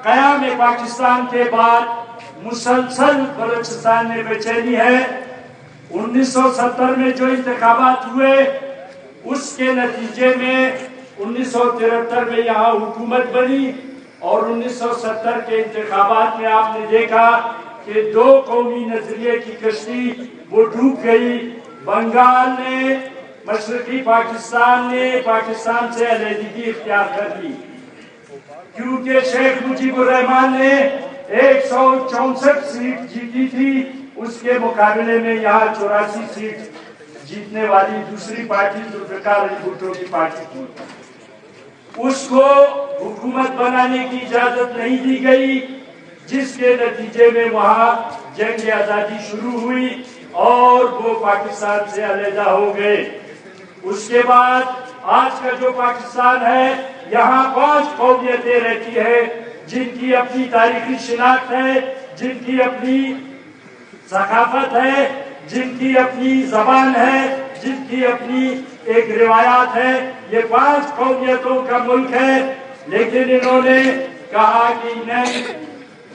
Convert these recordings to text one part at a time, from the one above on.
قیام پاکستان کے بعد مسلسل بلوچستان میں بے چینی ہے۔ 1970 میں جو انتخابات ہوئے اس کے نتیجے میں 1973 میں یہاں حکومت بنی، اور 1970 کے انتخابات میں آپ نے دیکھا کہ دو قومی نظریے کی کشتی وہ ڈوب گئی۔ بنگال نے، مشرقی پاکستان نے پاکستان سے علیحدگی اختیار کر لی، کیونکہ شیخ مجیب الرحمان نے 164 سیٹ جیتی تھی، اس کے مقابلے میں یہاں 84 سیٹ جیتنے والی دوسری پارٹی ذوالفقار علی بھٹو کی پارٹی تھی۔ اس کو حکومت بنانے کی اجازت نہیں دی گئی، جس کے نتیجے میں وہاں جنگ آزادی شروع ہوئی اور وہ پاکستان سے علیحدہ ہو گئے۔ اس کے بعد آج کا جو پاکستان ہے، یہاں 5 قومیتیں رہتی ہیں جن کی اپنی تاریخی شناخت ہے، جن کی اپنی ثقافت ہے، جن کی اپنی زبان ہے، جن کی اپنی ایک روایات ہے۔ یہ 5 قومیتوں کا ملک ہے، لیکن انہوں نے کہا کہ انہیں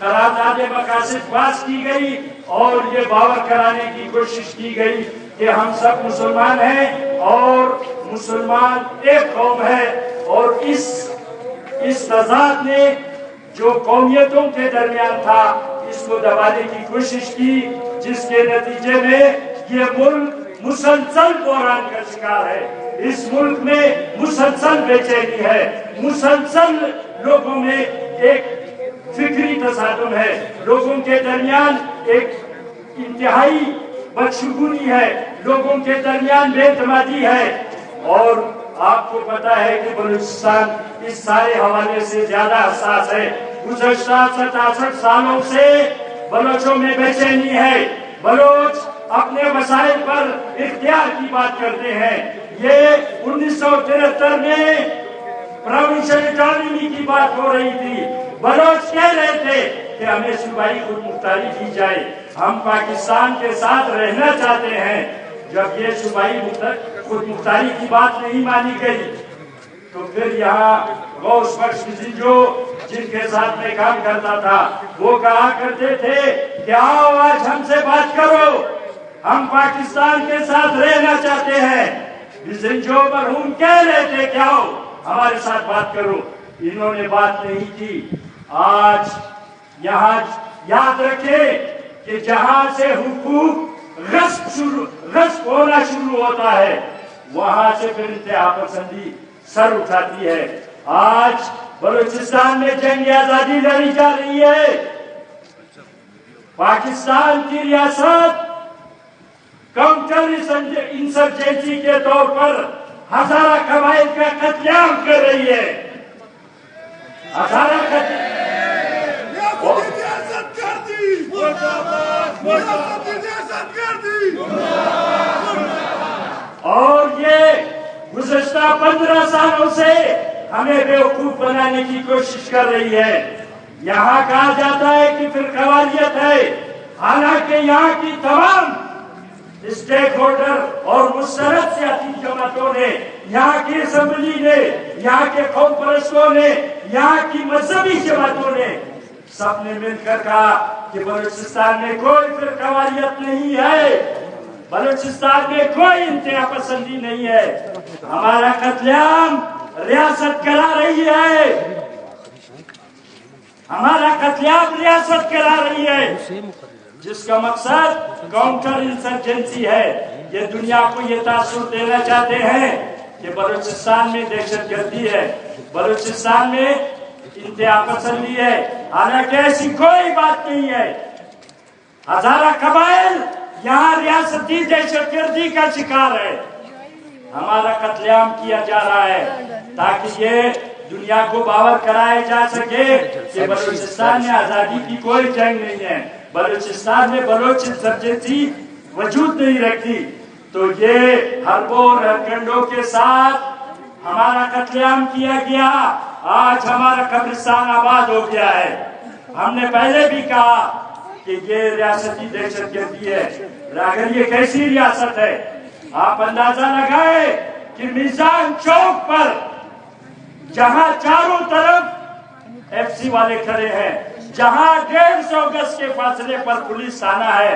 قرارداد مقاصد پاس کی گئی اور یہ باور کرانے کی کوشش کی گئی کہ ہم سب مسلمان ہیں اور مسلمان ایک قوم ہے، اور اس تضاد نے جو قومیتوں کے درمیان تھا اس کو دبانے کی کوشش کی، جس کے نتیجے میں یہ ملک مسلسل بحران کا شکار ہے۔ اس ملک میں مسلسل بے چینی ہے، مسلسل لوگوں میں ایک فکری تصادم ہے، لوگوں کے درمیان ایک انتہائی بدشگونی ہے، لوگوں کے درمیان بے اعتمادی ہے۔ اور آپ کو پتا ہے کہ بلوچستان اس سارے حوالے سے زیادہ حساس ہے۔ گزشتہ 67 سالوں سے بلوچوں میں بے چینی ہے، بلوچ اپنے مسائل پر اختیار کی بات کرتے ہیں۔ یہ 1973 میں پروونشل اٹانومی کی بات ہو رہی تھی، بلوچ کہہ رہے تھے کہ ہمیں صوبائی خود مختاری دی جائے، ہم پاکستان کے ساتھ رہنا چاہتے ہیں۔ جب یہ صوبائی خود مختاری کی بات نہیں مانی گئی تو پھر یہاں غوث بخش جو جن کے ساتھ میں کام کرتا تھا وہ کہا کرتے تھے کہ آؤ آج ہم سے بات کرو، ہم پاکستان کے ساتھ رہنا چاہتے ہیں۔ جو مرحوم کہہ رہے تھے کہ آؤ ہمارے ساتھ بات کرو، انہوں نے بات نہیں کی۔ آج یہاں یاد رکھیں کہ جہاں سے حقوق غصب ہونا شروع ہوتا ہے وہاں سے پھر انتہا پسندی سر اٹھاتی ہے۔ آج بلوچستان میں جنگ آزادی لڑی جا رہی ہے، پاکستان کی ریاست کاؤنٹر انسرجنسی کے طور پر ہزارہ قبائل کا قتل عام کر رہی ہے، ہزارہ اور یہ گزشتہ 15 سالوں سے ہمیں بیوقوف بنانے کی کوشش کر رہی ہے۔ یہاں کہا جاتا ہے کہ فرقہ واریت ہے، حالانکہ یہاں کی تمام اسٹیک ہولڈر اور مسترد سیاسی جماعتوں نے، یہاں کی اسمبلی نے، یہاں کے قوم پرستوں نے، یہاں کی مذہبی جماعتوں نے سب نے مل کر کہا کہ بلوچستان میں کوئی فرقہ واریت نہیں ہے، بلوچستان میں کوئی انتہا پسندی نہیں ہے، ہمارا قتل عام ریاست کرا رہی ہے، ہمارا قتل عام ریاست کرا رہی ہے، جس کا مقصد کاؤنٹر انسرجنسی ہے۔ یہ دنیا کو یہ تاثر دینا چاہتے ہیں کہ بلوچستان میں دہشت گردی ہے، بلوچستان میں انتہا پسندی ہے، حالانکہ ایسی کوئی بات نہیں ہے۔ ہزارہ قبائل یہاں ریاستی دہشت گردی کا شکار ہے، ہمارا قتل عام کیا جا رہا ہے تاکہ یہ دنیا کو باور کرایا جا سکے کہ بلوچستان میں آزادی کی کوئی جنگ نہیں ہے، بلوچستان میں بلوچ انسرجنسی وجود نہیں رکھتی۔ تو یہ حربوں اور ہتھکنڈوں کے ساتھ ہمارا قتل عام کیا گیا، آج ہمارا قبرستان آباد ہو گیا ہے۔ ہم نے پہلے بھی کہا کہ یہ ریاستی دہشت گردی ہے، اگر یہ کیسی ریاست ہے؟ آپ اندازہ لگائیں کہ میزان چوک پر جہاں چاروں طرف FC والے کھڑے ہیں، جہاں 150 گز کے فاصلے پر پولیس تھانہ ہے،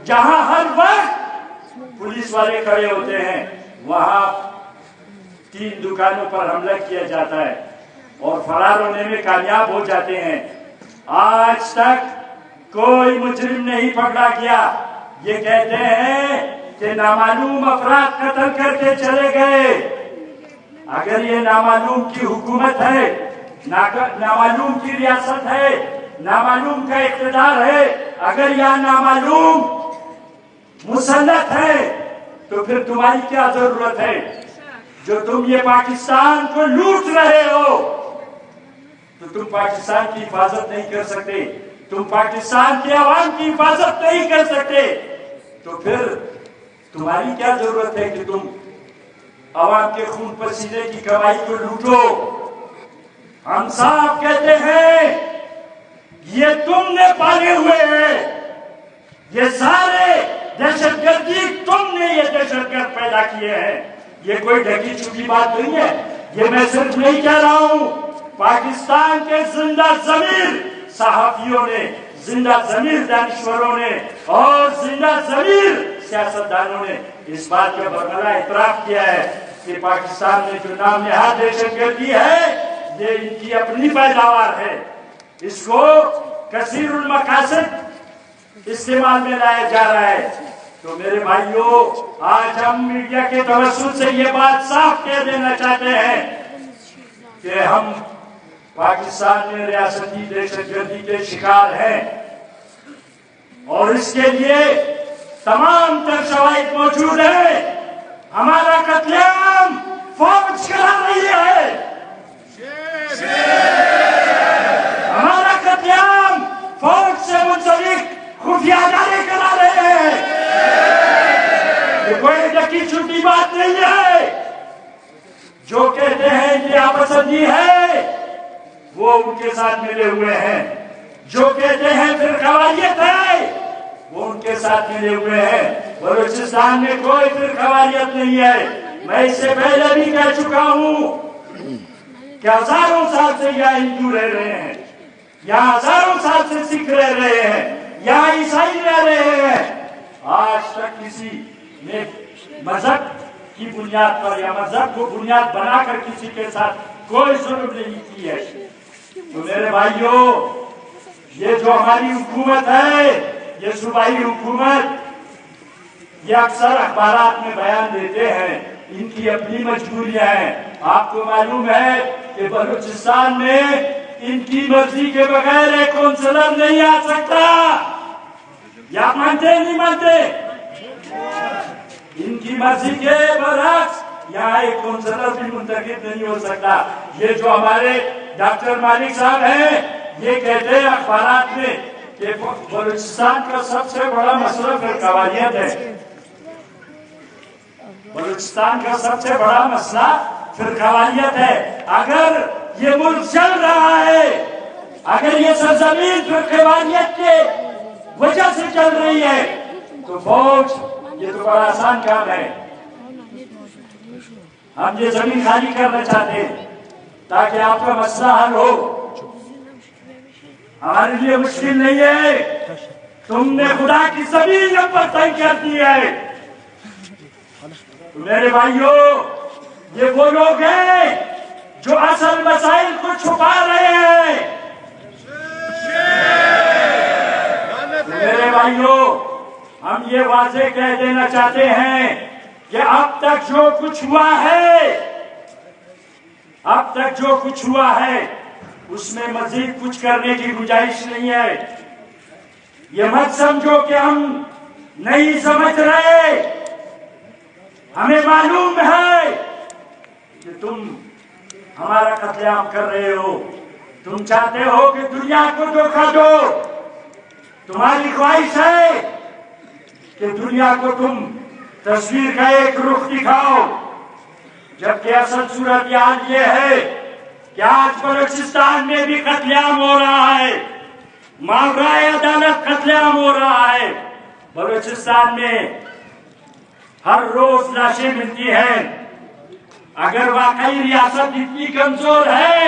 جہاں ہر وقت پولیس والے کھڑے ہوتے ہیں، وہاں 3 دکانوں پر حملہ کیا جاتا ہے اور فرار ہونے میں کامیاب ہو جاتے ہیں۔ آج تک کوئی مجرم نہیں پکڑا گیا۔ یہ کہتے ہیں کہ نامعلوم افراد قتل کرتے چلے گئے۔ اگر یہ نامعلوم کی حکومت ہے، نامعلوم کی ریاست ہے، نامعلوم کا اقتدار ہے، اگر یہ نامعلوم مسلط ہے تو پھر تمہاری کیا ضرورت ہے؟ جو تم یہ پاکستان کو لوٹ رہے ہو تو تم پاکستان کی حفاظت نہیں کر سکتے، تم پاکستان کے عوام کی حفاظت نہیں کر سکتے، تو پھر تمہاری کیا ضرورت ہے کہ تم عوام کے خون پسینے کی کمائی کو لوٹو؟ ہم صاحب کہتے ہیں یہ تم نے پالے ہوئے ہیں، یہ سارے دہشت گردی تم نے یہ دہشت گرد پیدا کیے ہیں۔ یہ کوئی ڈھکی چھپی بات نہیں ہے، یہ میں صرف نہیں کہہ رہا ہوں، پاکستان کے زندہ ضمیر صحافیوں نے، زندہ ضمیر دانشوروں نے اور زندہ ضمیر سیاستدانوں نے اس بات کا برملا اعتراف کیا ہے کہ پاکستان میں جو نام نہاد دہشت گردی ہے یہ ان کی اپنی پیداوار ہے، اس کو کثیر المقاصد استعمال میں لایا جا رہا ہے۔ تو میرے بھائیوں، آج ہم میڈیا کے توسط سے یہ بات صاف کہہ دینا چاہتے ہیں کہ ہم پاکستان میں ریاستی دہشت گردی کے شکار ہیں اور اس کے لیے تمام تر شواہد موجود ہیں۔ ہمارا قتل عام فوج کرا رہی ہے، ہمارا قتل عام فوج سے منسلک خفیہ ادارے کرا رہے ہیں۔ یہ کوئی ڈکی چھٹی بات نہیں ہے۔ جو کہتے ہیں انتہا پسندی ہے وہ ان کے ساتھ ملے ہوئے ہیں، جو کہتے ہیں فرقواریت ہے وہ ان کے ساتھ ملے ہوئے ہیں۔ بلوچستان میں کوئی فرقواریت نہیں ہے۔ میں اس سے پہلے بھی کہہ چکا ہوں کہ ہزاروں سال سے یہاں ہندو رہ رہے ہیں، یہاں ہزاروں سال سے سکھ رہ رہے ہیں، یہاں عیسائی رہ رہے ہیں۔ آج تک کسی نے مذہب کی بنیاد پر یا مذہب کو بنیاد بنا کر کسی کے ساتھ کوئی ظلم نہیں کی ہے۔ تو میرے بھائیوں، یہ جو ہماری حکومت ہے، یہ صوبائی حکومت، یہ اکثر اخبارات میں بیان دیتے ہیں، ان کی اپنی مجبوریاں ہیں۔ آپ کو معلوم ہے کہ بلوچستان میں ان کی مرضی کے بغیر ایک کونسلر نہیں آ سکتا۔ یا مانتے نہیں مانتے؟ ان کی مرضی کے برعکس یہاں ایک کونسلر بھی منتخب نہیں ہو سکتا۔ یہ جو ہمارے ڈاکٹر مالک صاحب ہیں، یہ کہتے ہیں اخبارات میں کہ بلوچستان کا سب سے بڑا مسئلہ فرقواریت ہے۔ بلوچستان کا سب سے بڑا مسئلہ فرقواریت ہے۔ اگر یہ ملک چل رہا ہے، اگر یہ سرزمین فرقواریت کے وجہ سے چل رہی ہے تو فوج، یہ تو بڑا آسان کام ہے۔ ہم یہ زمین خالی کرنا چاہتے ہیں تاکہ آپ کا مسئلہ حل ہو۔ ہمارے لیے مشکل نہیں ہے، تم نے خدا کی زمین ہم پر تنگ کر دی ہے۔ تو میرے بھائیوں، یہ وہ لوگ ہیں جو اصل مسائل کو چھپا رہے ہیں۔ تو میرے بھائیوں، ہم یہ واضح کہہ دینا چاہتے ہیں کہ اب تک جو کچھ ہوا ہے، اب تک جو کچھ ہوا ہے اس میں مزید کچھ کرنے کی گنجائش نہیں ہے۔ یہ مت سمجھو کہ ہم نہیں سمجھ رہے، ہمیں معلوم ہے کہ تم ہمارا قتل عام کر رہے ہو، تم چاہتے ہو کہ دنیا کو دھوکہ دو، تمہاری خواہش ہے کہ دنیا کو تم تصویر کا ایک رخ دکھاؤ، جبکہ اصل صورتحال یہ ہے کہ آج بلوچستان میں بھی قتل عام ہو رہا ہے، ماورائے عدالت قتل عام ہو رہا ہے۔ بلوچستان میں ہر روز لاشیں ملتی ہیں۔ اگر واقعی ریاست اتنی کمزور ہے،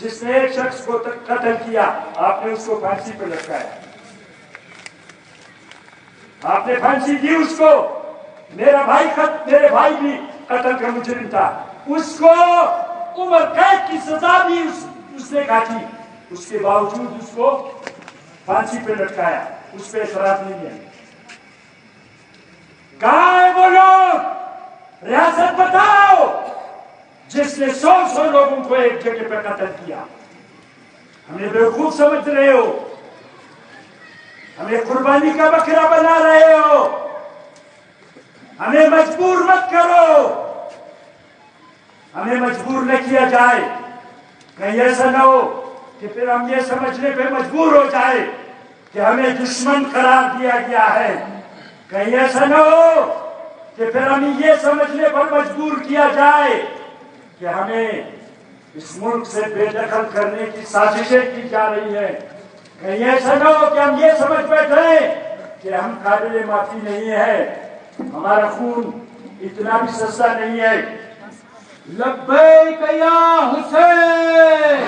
جس نے ایک شخص کو قتل کیا آپ نے اس کو پھانسی پہ لٹکایا, آپ نے پھانسی دی اس کو. میرے بھائی بھی قتل کا مجرم تھا, اس کو عمر قید کی سزا بھی اس نے کاٹی, اس کے باوجود اس کو پھانسی پہ لٹکایا. اس پہ اعتراض نہیں ہے. کہاں ہے وہ لوگ, ریاست بتاؤ جس نے 100 لوگوں کو ایک جگہ پہ قتل کیا. ہمیں بیوقوف سمجھ رہے ہو, ہمیں قربانی کا بکرا بنا رہے ہو, ہمیں مجبور مت کرو, ہمیں مجبور نہ کیا جائے. کہیں ایسا نہ ہو کہ پھر ہم یہ سمجھنے پہ مجبور ہو جائے کہ ہمیں دشمن قرار دیا گیا ہے. کہیں ایسا نہ ہو کہ پھر ہمیں یہ سمجھنے پر مجبور کیا جائے کہ ہمیں اس ملک سے بے دخل کرنے کی سازشیں کی جا رہی ہیں. کہیں ایسا نہ ہو کہ ہم یہ سمجھ بیٹھے کہ ہم قابل معافی نہیں ہے, ہمارا خون اتنا بھی سستا نہیں ہے. لبیک یا حسین,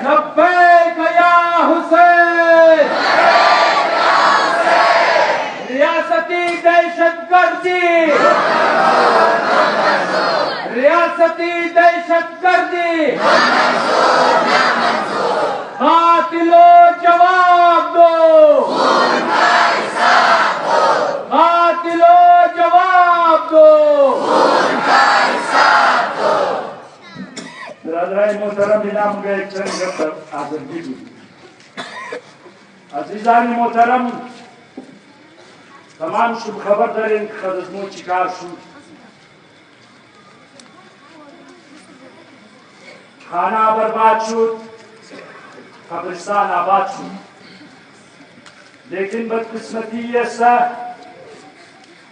لبیک یا حسین, ریاستی دہشت گردی, ریاستی دہشت گردی, قاتلوں جواب دو, قاتلوں جواب دو. برادران محترم انعام کا ایک چند گفتر حاضر کیجیے. عزیزان محترم, تمام شب خبر در این خدمو چیکار شد. خانه برباد شد, قبرستان آباد شد, لیکن بدقسمتی یہ سا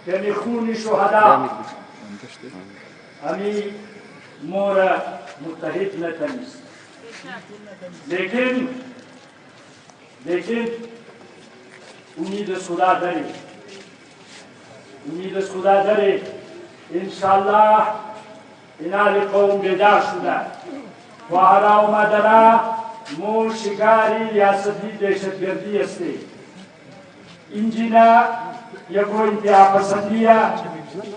کہ خون شهدا ہمیں مور متحد نہ تنیس. لیکن امید خدا داری, امید خدا داری انشاءاللہ اینال قوم بیدار شده و حالا اومدنا مو شکاری ریاستی دهشتگردی استی. اینجینا یکو انتها پسندیه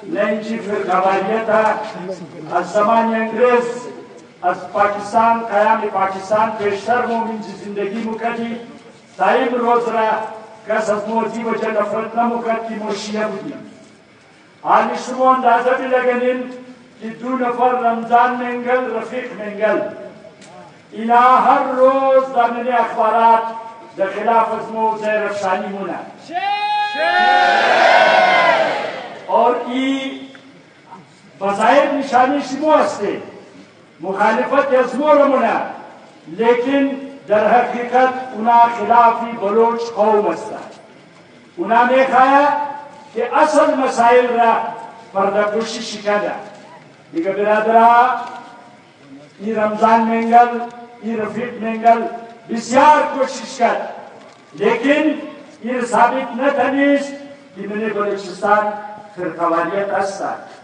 نه اینجی فرقواریتا از زمان انگریز از پاکستان قیام پاکستان پیشتر مومن زندگی مکدی تا این روز را کس از موتی وجه نفرت نمکد که مرشیه بودیم. حالی شما اندازه بلگنین که 2 نفر رمضان منگل رفیق منگل اینا هر روز در من اخبارات در خلاف از موضع رفشانی مونه اور ای بظاہر نشانی شما هسته مخالفت از مونه, لیکن در حقیقت اونا خلافی بلوچ قوم هسته. اونا میخواه که اصل مسائل را پرده‌پوشی شکده. دیگه برادرها ای رمضان منگل ای رفیق منگل بسیار کوشش کرد, لیکن یہ ثابت نہ تھا کہ میں نے بلوچستان فرقواریت هستند.